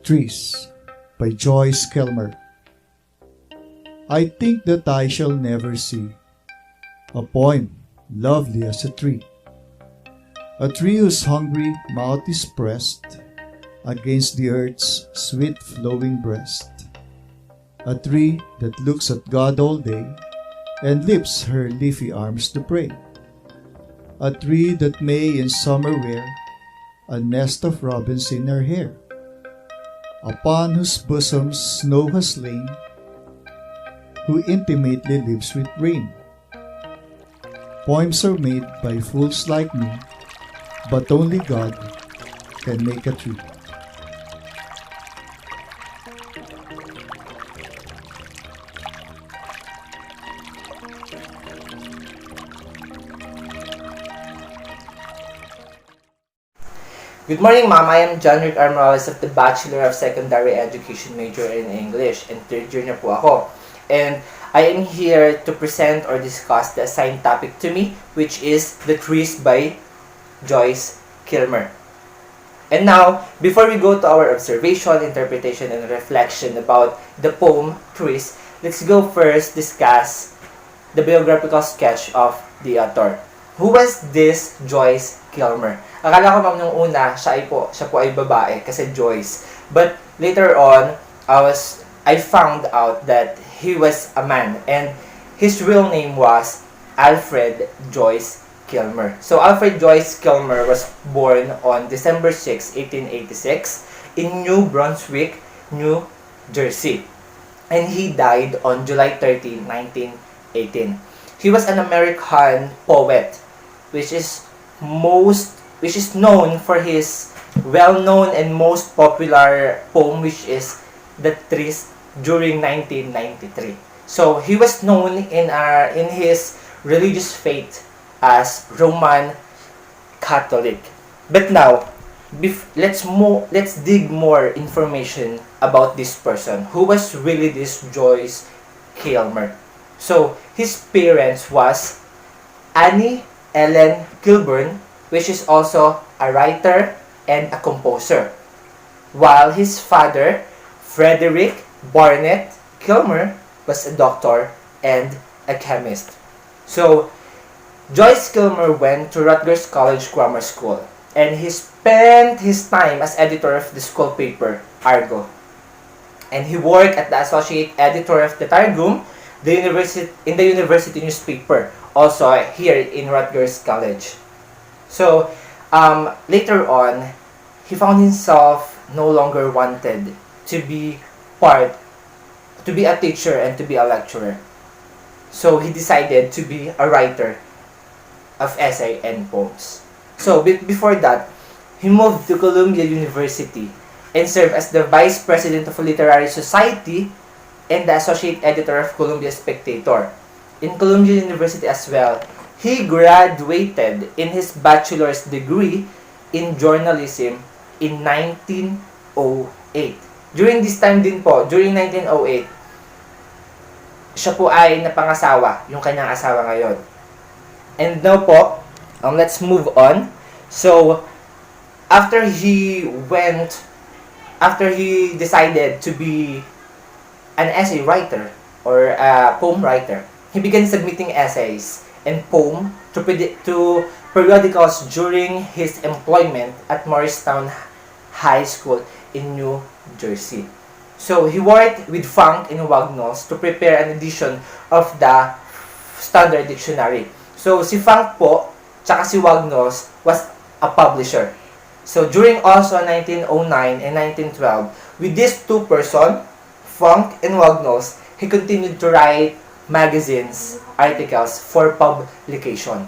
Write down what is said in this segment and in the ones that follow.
Trees by Joyce Kilmer. I think that I shall never see a poem lovely as a tree whose hungry mouth is pressed against the earth's sweet flowing breast, a tree that looks at God all day and lifts her leafy arms to pray, a tree that may in summer wear a nest of robins in her hair, upon whose bosom snow has lain, who intimately lives with rain. Poems are made by fools like me, but only God can make a tree. Good morning, Ma'am. I am John Rick R. Morales of the Bachelor of Secondary Education major in English, and third year na po ako. And I am here to present or discuss the assigned topic to me, which is The Trees by Joyce Kilmer. And now, before we go to our observation, interpretation, and reflection about the poem Trees, let's go first discuss the biographical sketch of the author. Who was this Joyce Kilmer? Akala ko, ma'am, nung una, siya po ay babae kasi Joyce. But later on, I found out that he was a man and his real name was Alfred Joyce Kilmer. So Alfred Joyce Kilmer was born on December 6, 1886 in New Brunswick, New Jersey. And he died on July 13, 1918. He was an American poet which is known for his well-known and most popular poem, which is The Trees, during 1993. So he was known in his religious faith as Roman Catholic. But now, let's dig more information about this person. Who was really this Joyce Kilmer? So his parents was Annie Ellen Kilburn, which is also a writer and a composer, while his father, Frederick Barnett Kilmer, was a doctor and a chemist. So, Joyce Kilmer went to Rutgers College Grammar School, and he spent his time as editor of the school paper, Argo. And he worked at the associate editor of the Targum, in the university newspaper, also here in Rutgers College. So, later on, he found himself no longer wanted to be a teacher and to be a lecturer. So, he decided to be a writer of essay and poems. So, before that, he moved to Columbia University and served as the vice president of a literary society and the associate editor of Columbia Spectator. In Columbia University as well, he graduated in his bachelor's degree in journalism in 1908. During this time din po, during 1908, siya po ay napangasawa, yung kanyang asawa ngayon. And now po, let's move on. So, after he decided to be an essay writer or a poem writer, he began submitting essays and poem to periodicals during his employment at Morristown High School in New Jersey. So, he worked with Funk and Wagnalls to prepare an edition of the Standard Dictionary. So, si Funk po, tsaka si Wagnalls was a publisher. So, during also 1909 and 1912, with these two persons, Funk and Wagnalls, he continued to write magazines, articles for publication.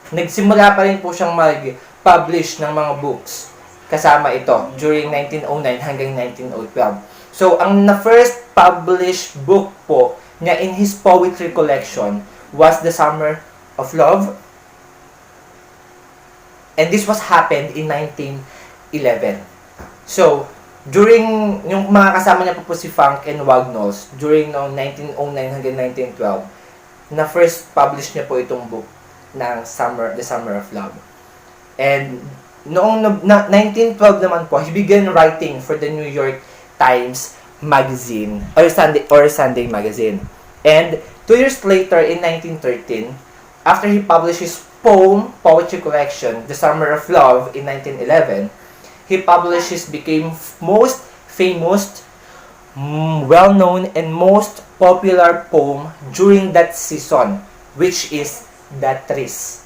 Nagsimula pa rin po siyang mag-publish ng mga books kasama ito during 1909 hanggang 1912. So, ang first published book po niya in his poetry collection was The Summer of Love. And this was happened in 1911. So, during yung mga kasama niya po si Funk and Wagnalls during 1909 hanggang 1912, na first publish niya po itong book ng The Summer of Love. And noong 1912 naman po, he began writing for the New York Times magazine or Sunday magazine. And 2 years later, in 1913, after he published his poetry collection, The Summer of Love, in 1911, he published his became most famous, well-known, and most popular poem during that season, which is The Trees.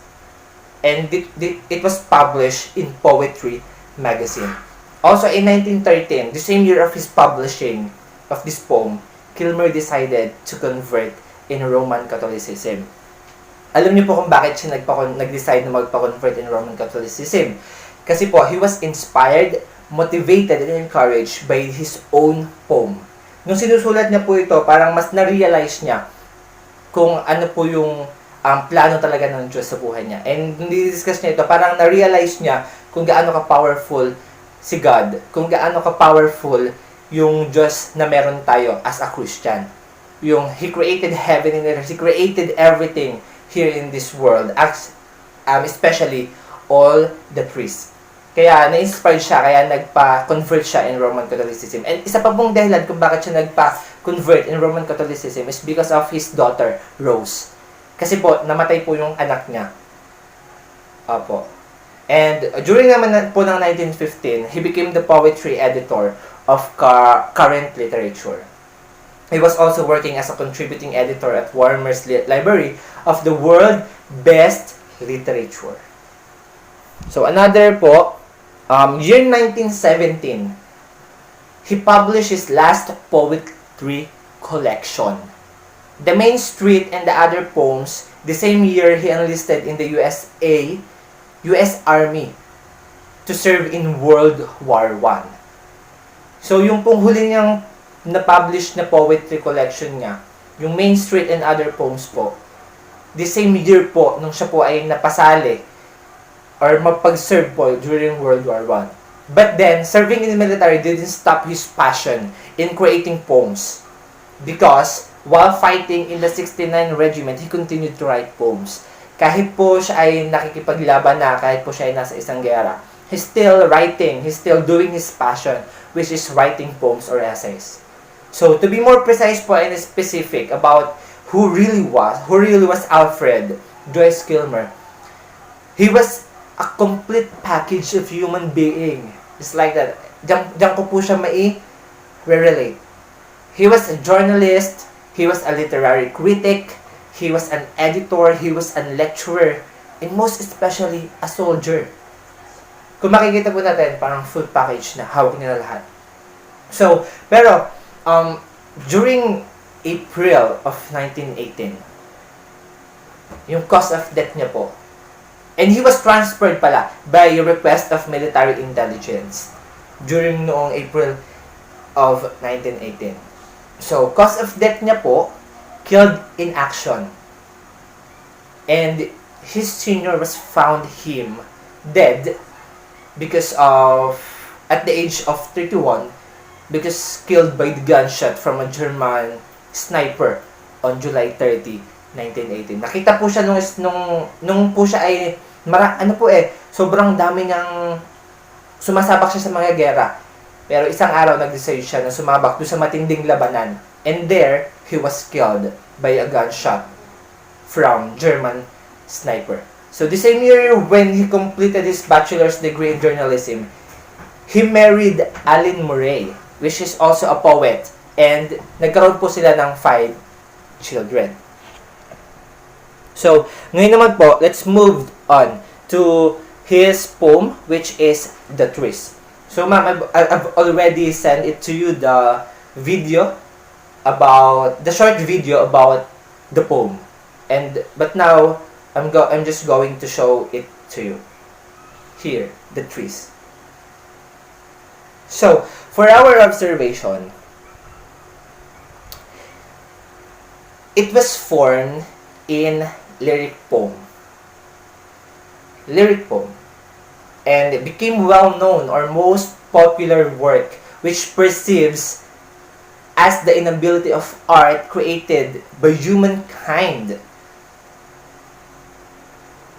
And it was published in Poetry magazine. Also, in 1913, the same year of his publishing of this poem, Kilmer decided to convert in Roman Catholicism. Alam niyo po kung bakit siya nag-decide na magpa-convert in Roman Catholicism. Kasi po, he was inspired, motivated, and encouraged by his own poem. Nung sinusulat niya po ito, parang mas na-realize niya kung ano po yung plano talaga ng Diyos sa buhay niya. And nidi-discuss niya ito, parang na-realize niya kung gaano ka-powerful si God, kung gaano ka-powerful yung Diyos na meron tayo as a Christian. Yung He created heaven and earth, He created everything here in this world, especially all the trees. Kaya na-inspired siya, kaya nagpa-convert siya in Roman Catholicism. And isa pa pong dahilan kung bakit siya nagpa-convert in Roman Catholicism is because of his daughter, Rose. Kasi po, namatay po yung anak niya. Opo. And during naman po ng 1915, he became the poetry editor of current literature. He was also working as a contributing editor at Warner's Library of the World Best Literature. So another po, year 1917, he published his last poetry collection. The Main Street and the Other Poems. The same year, he enlisted in the U.S. Army to serve in World War I. So yung pong huli niyang na-publish na poetry collection niya, yung Main Street and Other Poems po, the same year po, nung siya po ay napasali or mapag-serve po during World War I. But then, serving in the military didn't stop his passion in creating poems. Because, while fighting in the 69 Regiment, he continued to write poems. Kahit po siya ay nakikipaglaban na, kahit po siya ay nasa isang gera, he's still writing, he's still doing his passion, which is writing poems or essays. So, to be more precise po and specific about who really was Alfred Joyce Kilmer, he was a complete package of human being. It's like that. Diyan ko po siya relate. He was a journalist, he was a literary critic, he was an editor, he was a lecturer, and most especially, a soldier. Kung makikita po natin, parang full package na hawak niya na lahat. So, pero, during April of 1918, yung cause of death niya po, and he was transferred pala by request of military intelligence during noong April of 1918. So, cause of death niya po, killed in action. And his senior was found him dead because of, at the age of 31, because killed by the gunshot from a German sniper on July 30, 1918. Nakita po siya nung po siya ay, sobrang dami niyang sumasabak siya sa mga gera. Pero isang araw nag-decide siya na sumabak doon sa matinding labanan. And there, he was killed by a gunshot from German sniper. So the same year when he completed his bachelor's degree in journalism, he married Aline Murray, which is also a poet. And nagkaroon po sila ng 5 children. So, ngayon naman po, let's move on to his poem, which is The Trees. So, ma'am, I've already sent it to you, the short video about the poem. But now, I'm just going to show it to you. Here, The Trees. So, for our observation, it was formed in lyric poem. And it became well-known or most popular work which perceives as the inability of art created by humankind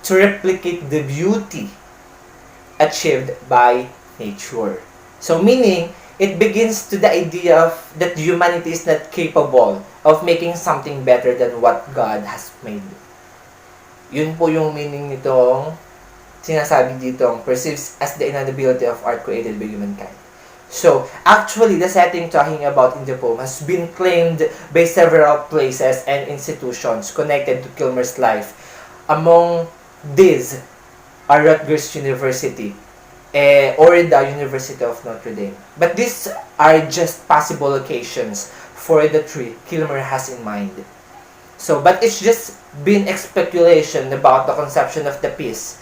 to replicate the beauty achieved by nature. So meaning, it begins to the idea of that humanity is not capable of making something better than what God has made. Yun po yung meaning nitong sinasabi dito, perceives as the inability of art created by humankind. So, actually, the setting talking about in the poem has been claimed by several places and institutions connected to Kilmer's life. Among these are Rutgers University or the University of Notre Dame. But these are just possible locations for the tree Kilmer has in mind. So, but it's just been a speculation about the conception of the piece.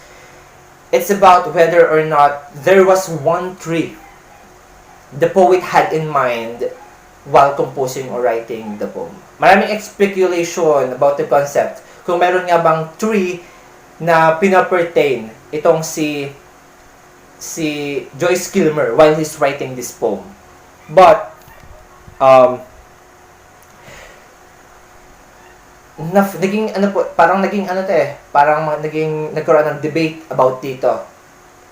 It's about whether or not there was one tree the poet had in mind while composing or writing the poem. Maraming speculation about the concept. Kung meron nga bang tree na pinapertain itong si Joyce Kilmer while he's writing this poem. But nagkaroon ng debate about dito.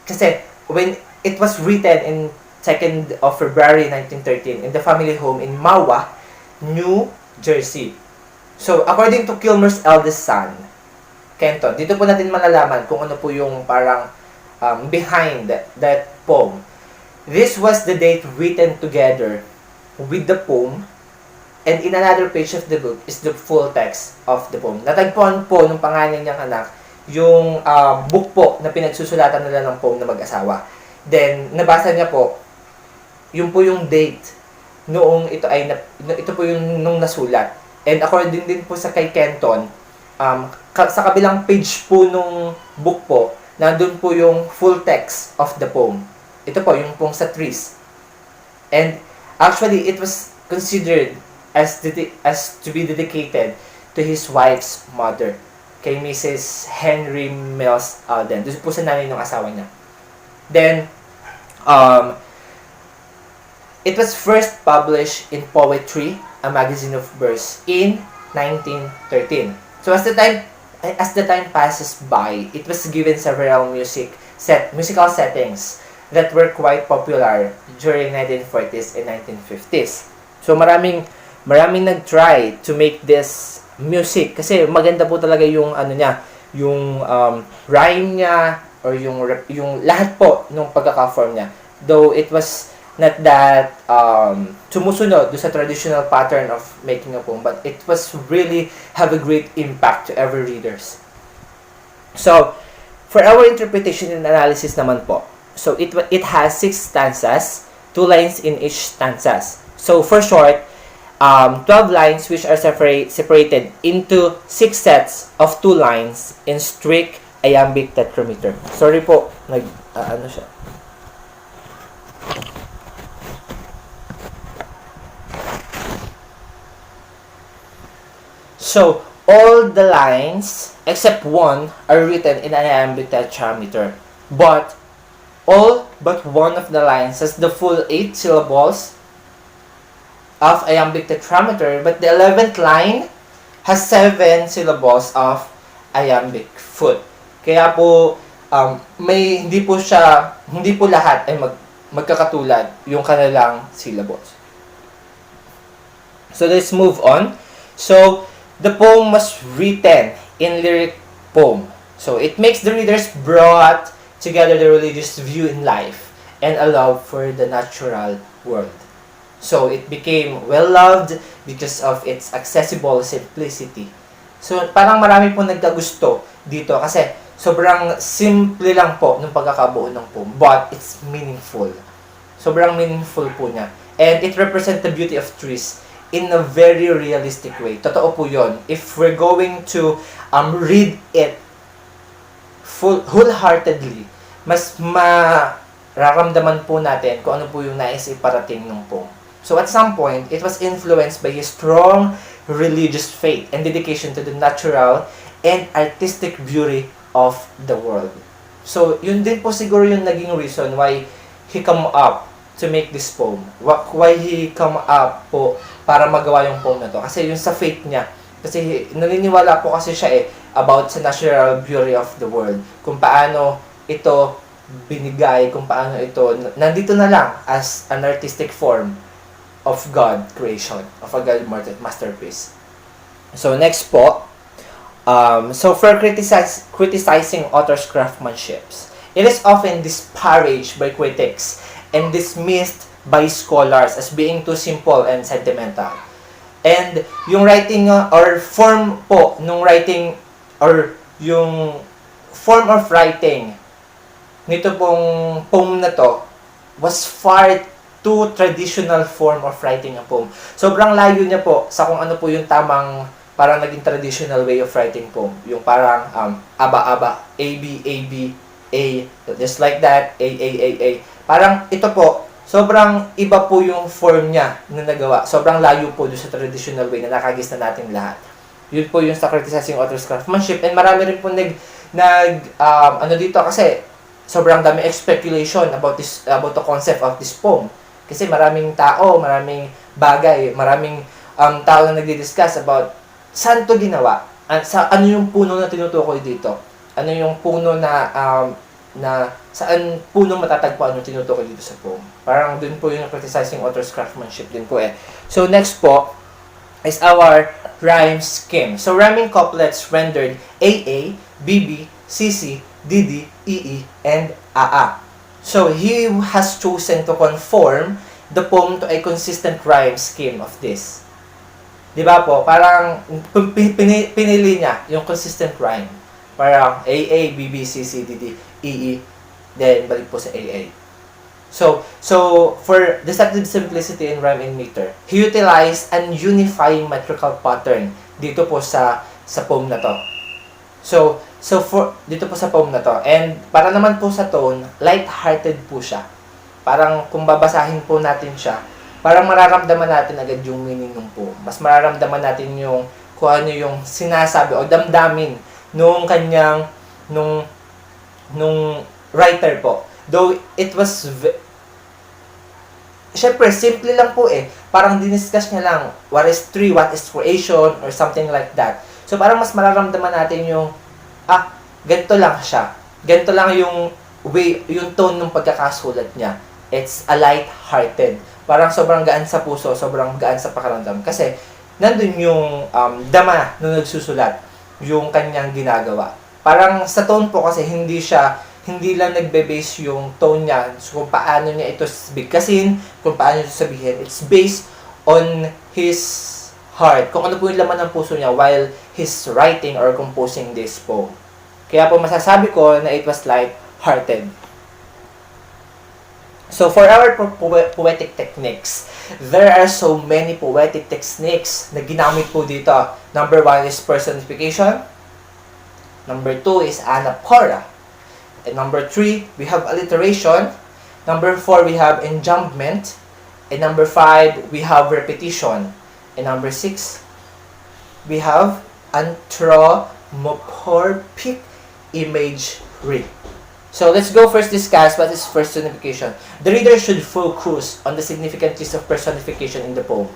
Kasi when it was written in 2nd of February 1913 in the family home in Mahwah, New Jersey. So, according to Kilmer's eldest son, Kenton, dito po natin malalaman kung ano po yung parang behind that poem. This was the date written together with the poem, and in another page of the book is the full text of the poem. Natagpuan po ng pangalan niyang anak yung book po na pinagsusulatan nila ng poem na mag-asawa. Then, nabasa niya po, yun po yung date noong ito po yung nung nasulat. And according din po sa kay Kenton, sa kabilang page po nung book po, nandun po yung full text of the poem. Ito po, yung pong sa trees. And actually, it was considered as to be dedicated to his wife's mother, kay Mrs. Henry Mills Alden. Doon po sa nanay ng asawa niya. Then, it was first published in Poetry, a magazine of verse, in 1913. So as the time passes by, it was given several musical settings that were quite popular during 1940s and 1950s. So maraming nag-try to make this music kasi maganda po talaga yung yung rhyme niya or yung lahat po ng pagkaka-form niya. Though it was not that sumusunod do sa traditional pattern of making a poem, but it was really have a great impact to every readers. So, for our interpretation and analysis naman po, so it has 6 stanzas, 2 lines in each stanzas. So, for short, 12 lines which are separated into 6 sets of 2 lines in strict iambic tetrameter. Sorry po, siya. So, all the lines, except one, are written in an iambic tetrameter. But, all but one of the lines has the full 8 syllables of iambic tetrameter, but the 11th line has 7 syllables of iambic foot. Kaya po, hindi po lahat ay magkakatulad yung kanilang syllables. So, let's move on. So, the poem was written in lyric poem. So, it makes the readers brought together the religious view in life and a love for the natural world. So, it became well-loved because of its accessible simplicity. So, parang marami po nagkagusto dito kasi sobrang simple lang po ng pagkakabuo ng poem, but it's meaningful. Sobrang meaningful po niya. And it represents the beauty of trees in a very realistic way. Totoo po yun. If we're going to read it wholeheartedly, mas mararamdaman po natin kung ano po yung nais iparating ng poem. So at some point, it was influenced by his strong religious faith and dedication to the natural and artistic beauty of the world. So yun din po siguro yung naging reason why he come up to make this poem. Why he come up po para magawa yung poem na to. Kasi yung sa faith niya. Kasi naniniwala po kasi siya about sa natural beauty of the world. Kung paano ito binigay, kung paano ito, nandito na lang as an artistic form of God creation, of a God masterpiece. So next po, so for criticizing author's craftsmanships, it is often disparaged by critics and dismissed by scholars as being too simple and sentimental. And yung writing or form po nung writing or yung form of writing nito pong poem na to was far too traditional form of writing a poem. Sobrang layo niya po sa kung ano po yung tamang parang naging traditional way of writing poem. Yung parang aba-aba, A-B, A-B, A, just like that, A. Parang ito po, sobrang iba po yung form niya na nagawa. Sobrang layo po doon sa traditional way na nakagis na natin lahat. Yun po yung sa criticizing author's craftsmanship. And marami rin po ano dito kasi sobrang dami speculation about the concept of this poem. Kasi maraming tao, maraming bagay, maraming tao na nagdi-discuss about saan to ginawa. Ano yung puno na tinutukoy dito? Ano yung puno na saan puno matatagpuan yung tinutukoy dito sa poem. Parang dun po yung criticizing author's craftsmanship din po eh. So next po is our rhyme scheme. So rhyming couplets rendered AA, BB, CC, DD, EE, and AA. So he has chosen to conform the poem to a consistent rhyme scheme of this. Di ba po? Parang pinili niya yung consistent rhyme. Parang AA, BB, CC, DD, EE, then balik po sa AA. So for deceptive simplicity in rhyme and meter, he utilized an unifying metrical pattern dito po sa poem na to. So for dito po sa poem na to. And para naman po sa tone, light-hearted po siya. Parang kung babasahin po natin siya, parang mararamdaman natin agad yung meaning ng poem. Mas mararamdaman natin yung kung ano yung sinasabi o damdamin nung kanyang nung writer po. Though it was syempre simple lang po eh. Parang diniscuss niya lang what is tree, what is creation or something like that. So parang mas mararamdaman natin yung ganito lang siya. Ganito lang yung way, yung tone ng pagkakasulat niya. It's a light-hearted. Parang sobrang gaan sa puso, sobrang gaan sa pakiramdam. Kasi nandun yung dama nung nagsusulat, yung kanyang ginagawa. Parang sa tone po kasi hindi lang nagbe-base yung tone niya so kung paano niya ito bigkasin, kung paano ito sabihin. It's based on his heart. Kung ano po yung laman ng puso niya while he's writing or composing this poem. Kaya po masasabi ko na it was light-hearted. So for our poetic techniques, there are so many poetic techniques na ginamit po dito. Number 1 is personification. Number 2 is anaphora. And number 3, we have alliteration. Number 4, we have enjambment. And number 5, we have repetition. And number 6, we have anthropomorphic imagery. So let's go first discuss what is personification. The reader should focus on the significant use of personification in the poem.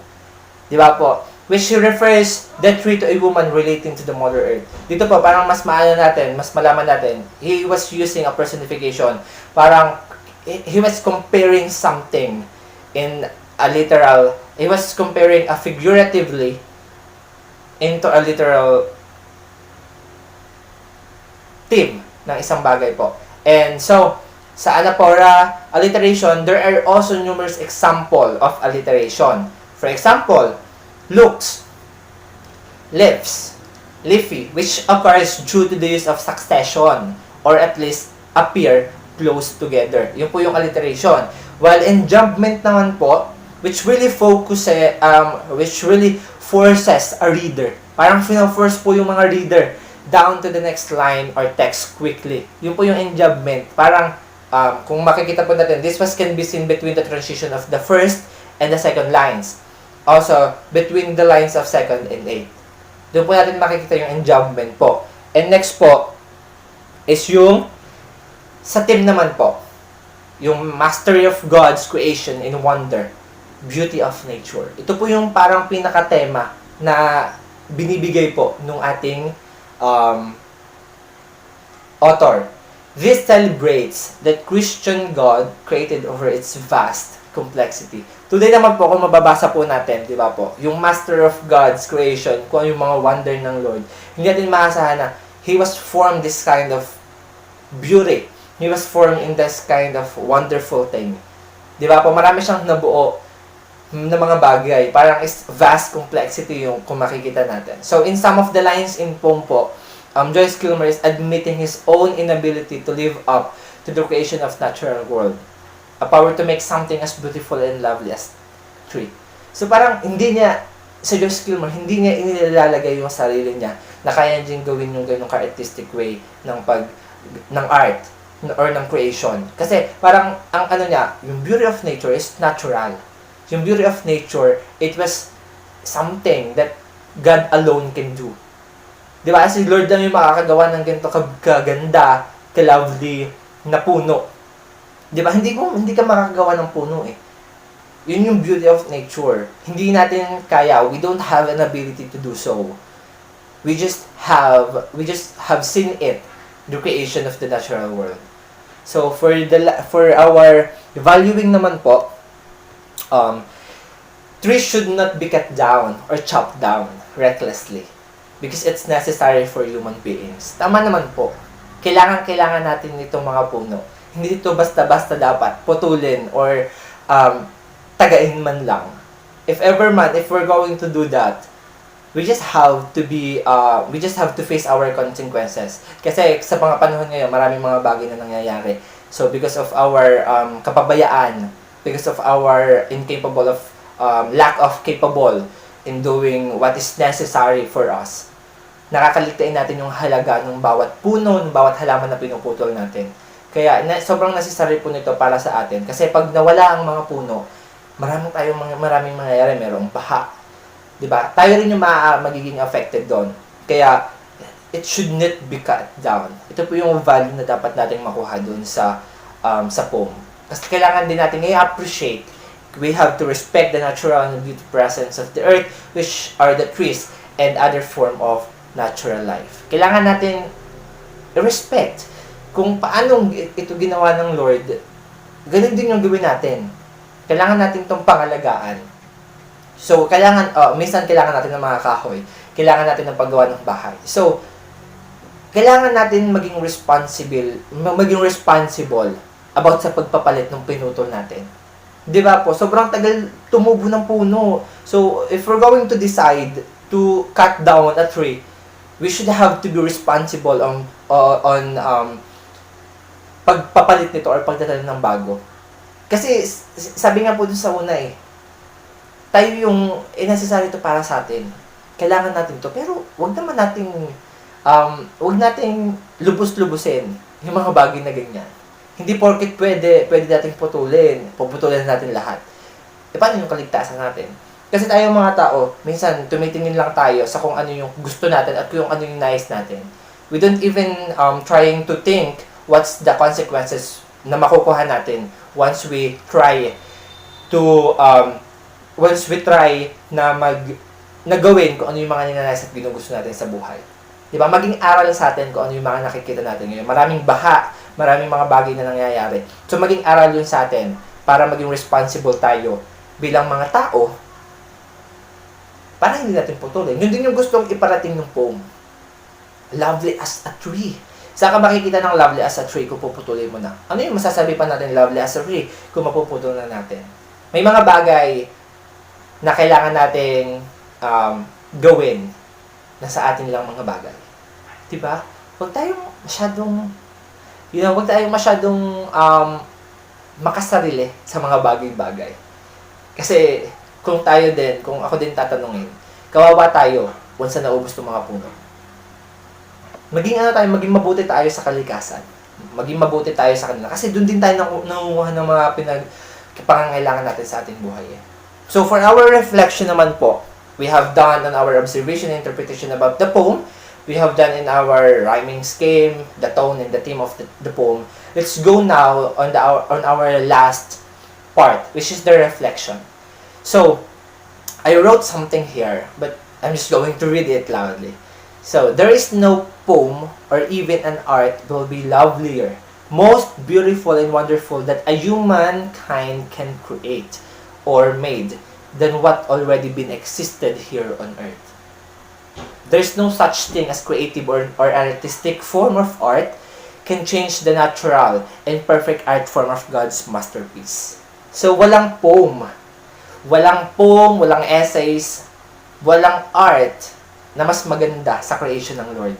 Di ba po? Which refers the tree to a woman relating to the Mother Earth. Dito po, parang mas malaman natin, he was using a personification. Parang, he was comparing something in a literal, he was comparing a figuratively into a literal theme ng isang bagay po. And so, sa anaphora, alliteration, there are also numerous examples of alliteration. For example, looks, lives, leafy, which occurs due to the use of succession or at least appear close together. Yun po yung alliteration. While enjambment naman po, which really forces a reader. Parang force po yung mga reader down to the next line or text quickly. Yun po yung enjambment. Parang, kung makikita po natin, this can be seen between the transition of the first and the second lines. Also, between the lines of 2nd and 8th. Doon po natin makikita yung enjambment po. And next po, is yung sa theme naman po. Yung mastery of God's creation in wonder. Beauty of nature. Ito po yung parang pinaka-tema na binibigay po nung ating author. This celebrates that Christian God created over its vast complexity. Today naman po, kung mababasa po natin, di ba po, yung master of God's creation, kung ano yung mga wonder ng Lord, hindi natin maasahan na He was formed this kind of beauty. He was formed in this kind of wonderful thing. Di ba po, marami siyang nabuo na mga bagay. Parang vast complexity yung kung makikita natin. So, in some of the lines in poem po, Joyce Kilmer is admitting his own inability to live up to the creation of natural world. A power to make something as beautiful and lovely as tree. So parang hindi niya, sa Joyce Kilmer, hindi niya inilalagay yung sarili niya na kaya niyang gawin yung ganong artistic way ng art or ng creation. Kasi parang ang ano niya, yung beauty of nature is natural. Yung beauty of nature, it was something that God alone can do. Di ba? Si Lord lang yung makakagawa ng ganito kaganda, ka-lovely na puno. Di ba? Hindi ka makakagawa ng puno eh. Yun yung beauty of nature. Hindi natin kaya. We don't have an ability to do so. We just have seen it, the creation of the natural world. So for our valuing naman po, trees should not be cut down or chopped down recklessly. Because it's necessary for human beings. Tama naman po. Kailangan natin itong mga puno. Hindi ito basta-basta dapat putulin or tagain man lang. If we're going to do that, we just have to face our consequences. Kasi sa mga panahon ngayon, maraming mga bagay na nangyayari. So because of our kapabayaan, because of our lack of capable in doing what is necessary for us, nakakaligtain natin yung halaga ng bawat puno, ng bawat halaman na pinuputol natin. Kaya sobrang necessary po nito para sa atin. Kasi pag nawala ang mga puno, maraming mangyayari, merong baha. 'Di ba? Tayo rin yung magiging affected doon. Kaya it should not be cut down. Ito po yung value na dapat nating makuha doon sa poem. Kasi kailangan din natin i-appreciate. We have to respect the natural and beautiful presence of the earth, which are the trees and other form of natural life. Kailangan natin i-respect kung paanong ito ginawa ng Lord. Ganun din yung gawin natin. Kailangan natin itong pangalagaan. So, minsan kailangan natin ng mga kahoy. Kailangan natin ng paggawa ng bahay. So, kailangan natin maging responsible about sa pagpapalit ng pinutol natin. Di ba po? Sobrang tagal tumubo ng puno. So, if we're going to decide to cut down a tree, we should have to be responsible on pagpapalit nito or pagtatanim ng bago. Kasi, sabi nga po dun sa una tayo yung necessary to para sa atin. Kailangan natin to. Pero, wag nating lubos-lubusin yung mga bagay na ganyan. Hindi porket pwede nating puputulin natin lahat. E paano yung kaligtasan natin? Kasi tayo mga tao, minsan tumitingin lang tayo sa kung ano yung gusto natin at kung ano yung nais natin. We don't even trying to think what's the consequences na makukuha natin once we try na gawin kung ano yung mga ninanais at ginugusto natin sa buhay. Diba? Maging aral sa atin kung ano yung mga nakikita natin ngayon. Maraming baha, maraming mga bagay na nangyayari. So, maging aral yun sa atin para maging responsible tayo bilang mga tao para hindi natin putulin. Yun din yung gustong iparating ng poem. Lovely as a tree. Saan ka makikita ng lovely as a tree kung puputulin mo na? Ano yung masasabi pa natin lovely as a tree kung mapuputol na natin? May mga bagay na kailangan nating gawin na sa atin lang mga bagay. Diba? Huwag tayong masyadong makasarili sa mga bagay-bagay. Kasi kung ako din tatanungin, kawawa tayo once na naubos ng mga puno. Maging mabuti tayo sa kalikasan. Maging mabuti tayo sa kanila. Kasi doon din tayo nangunguha ng mga pangangailangan natin sa ating buhay. So for our reflection naman po, we have done on our observation and interpretation about the poem. We have done in our rhyming scheme, the tone and the theme of the poem. Let's go now on our last part, which is the reflection. So, I wrote something here, but I'm just going to read it loudly. So, there is no poem or even an art will be lovelier most beautiful and wonderful that a humankind can create or made than what already been existed here on earth. There's no such thing as creative or artistic form of art can change the natural and perfect art form of God's masterpiece. So walang essays, walang art na mas maganda sa creation ng Lord.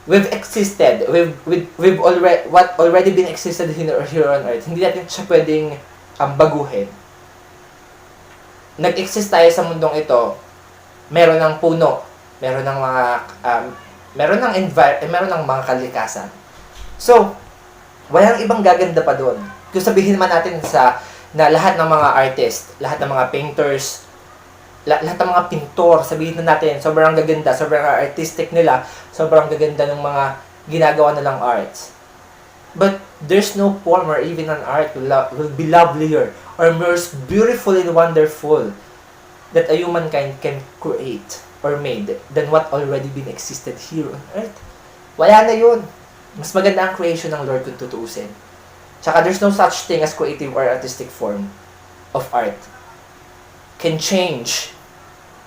We've existed, we've already, what already been existed here on earth, hindi natin siya pwedeng baguhin. Nag-exist tayo sa mundong ito, meron ng puno, meron ng mga meron ng mga kalikasan. So, walang ibang gaganda pa doon. Kung sabihin man natin na lahat ng mga artist, lahat ng mga painters, lahat ng mga pintor, sabihin na natin, sobrang gaganda, sobrang artistic nila, sobrang gaganda ng mga ginagawa nilang arts. But there's no form or even an art will be lovelier or more beautiful and wonderful that a humankind can create or made than what already been existed here on earth. Wala na yun. Mas maganda ang creation ng Lord kung tutuusin. Tsaka there's no such thing as creative or artistic form of art can change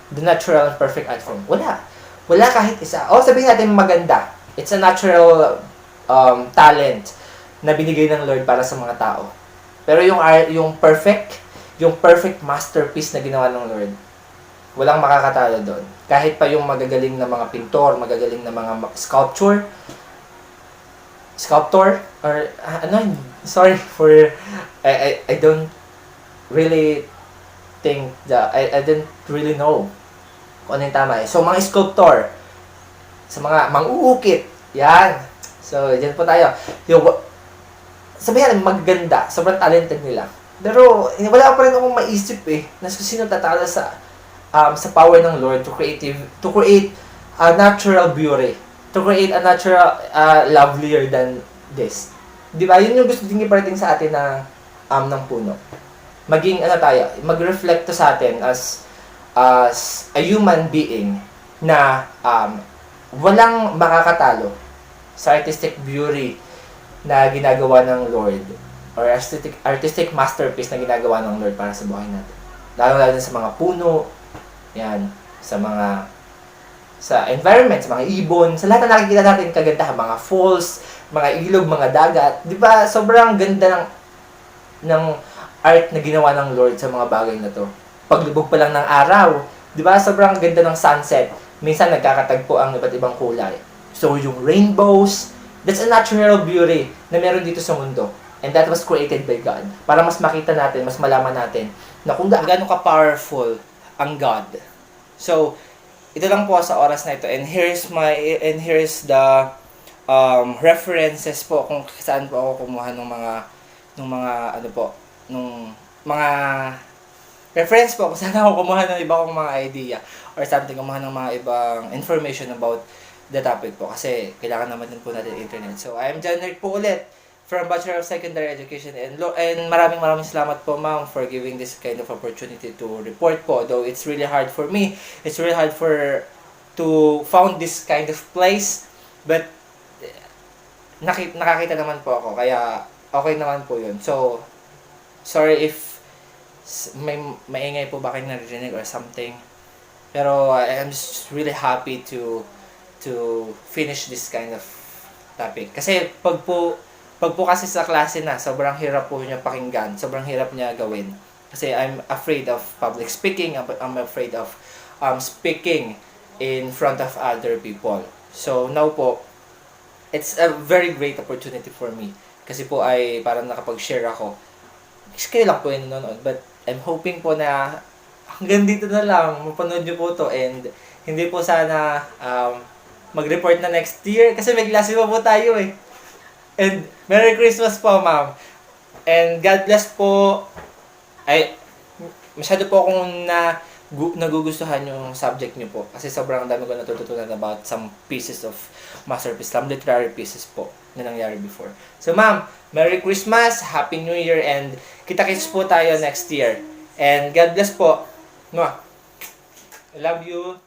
the natural and perfect art form. Wala. Wala kahit isa. O sabihin natin maganda. It's a natural talent na binigay ng Lord para sa mga tao. Pero yung perfect masterpiece na ginawa ng Lord, walang makakatalo doon. Kahit pa yung magagaling na mga pintor, magagaling na mga sculptor, or sorry for I don't really think that I didn't really know kung ano yung tama eh. So mga sculptor, sa mga mang-uukit, yan. So diyan po tayo. Yung sabihin magaganda, sobrang talented nila. Pero wala pa rin akong maisip eh na sino tatalo sa power ng Lord to create a natural beauty, to create a natural lovelier than this. 'Di ba? Yun yung gusto din iparating sa atin ng puno. Maging mag-reflect to sa atin as a human being na walang makakatalo sa artistic beauty na ginagawa ng Lord or artistic masterpiece na ginagawa ng Lord para sa buhay natin. Lalo sa mga puno, yan, sa environment, sa mga ibon, sa lahat na nakikita natin kagandahan, mga falls, mga ilog, mga dagat. 'Di ba? Sobrang ganda ng art na ginawa ng Lord sa mga bagay na 'to. Paglubog pa lang ng araw, 'di ba? Sobrang ganda ng sunset. Minsan nagkakatagpo ang iba't ibang kulay. So yung rainbows, that's a natural beauty na meron dito sa mundo. And that was created by God. Para mas makita natin, mas malaman natin na kung gaano ka-powerful ang God. So, ito lang po sa oras na ito. And here's the references po kung saan po ako kumuha ng mga reference po kung saan ako kumuha ng iba kong mga idea or something, kumuha ng mga ibang information about the topic po kasi kailangan naman din po natin internet. So, I'm John Rick po ulit from Bachelor of Secondary Education and maraming salamat po ma'am for giving this kind of opportunity to report po, though it's really hard for me, it's really hard to found this kind of place, but nakakita naman po ako, kaya okay naman po yun. So, sorry if may maingay po ba kayo narinig or something, pero I'm just really happy to finish this kind of topic. Kasi pag po kasi sa klase na, sobrang hirap po niya pakinggan, sobrang hirap niya gawin. Kasi I'm afraid of public speaking, I'm afraid of speaking in front of other people. So now po, it's a very great opportunity for me. Kasi po ay parang nakapag-share ako. Kayo lang po yung nanonood, but I'm hoping po na hanggang dito na lang, mapanood niyo po to, and hindi po sana mag-report na next year kasi may klase pa po tayo eh. And Merry Christmas po, ma'am. And God bless po. Ay, masyado po akong nagugustuhan yung subject niyo po. Kasi sobrang dami ko natututunan about some pieces of masterpiece, some literary pieces po na nangyari before. So, ma'am, Merry Christmas, Happy New Year, and kita-kits po tayo next year. And God bless po. Mwah. I love you.